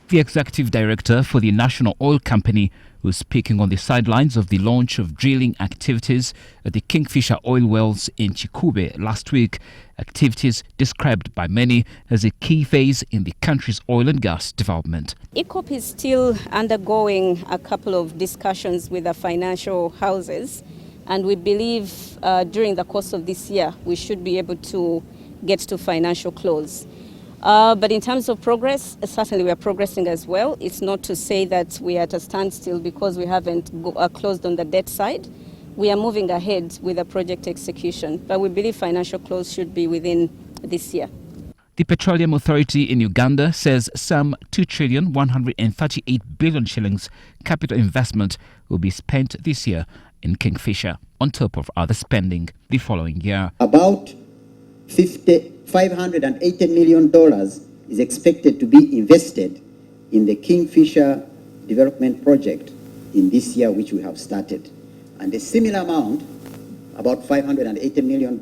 The executive director for the National Oil Company was speaking on the sidelines of the launch of drilling activities at the Kingfisher oil wells in Chikube last week, activities described by many as a key phase in the country's oil and gas development. EACOP is still undergoing a couple of discussions with the financial houses, and we believe during the course of this year we should be able to get to financial close. But in terms of progress, certainly we are progressing as well. It's not to say that we are at a standstill because we haven't closed on the debt side. We are moving ahead with the project execution, but we believe financial close should be within this year. The Petroleum Authority in Uganda says some 2,138 billion shillings capital investment will be spent this year in Kingfisher, on top of other spending the following year. About $580 million is expected to be invested in the Kingfisher development project in this year, which we have started. And a similar amount, about $580 million,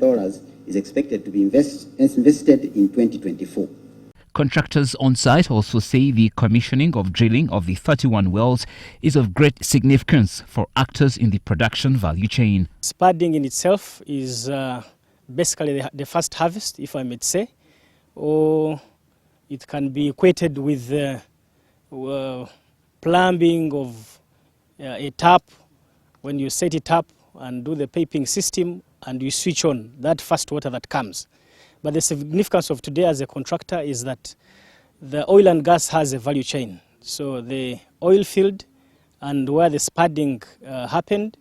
is expected to be invested in 2024. Contractors on site also say the commissioning of drilling of the 31 wells is of great significance for actors in the production value chain. Spudding in itself is basically the first harvest, if I may say, or it can be equated with plumbing of a tap. When you set it up and do the piping system and you switch on that first water that comes. But the significance of today as a contractor is that the oil and gas has a value chain. So the oil field and where the spudding happened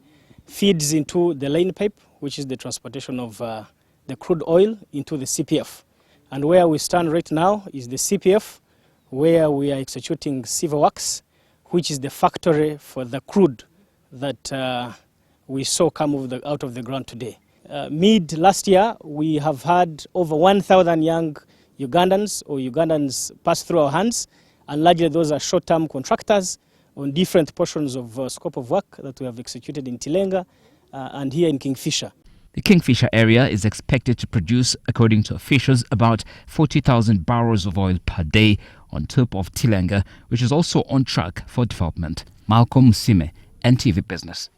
feeds into the line pipe, which is the transportation of the crude oil into the CPF. And where we stand right now is the CPF, where we are executing civil works, which is the factory for the crude that we saw come out of the ground today. Mid last year, we have had over 1,000 young Ugandans pass through our hands, and largely those are short-term contractors on different portions of scope of work that we have executed in Tilenga and here in Kingfisher. The Kingfisher area is expected to produce, according to officials, about 40,000 barrels of oil per day on top of Tilenga, which is also on track for development. Malcolm Sime, NTV Business.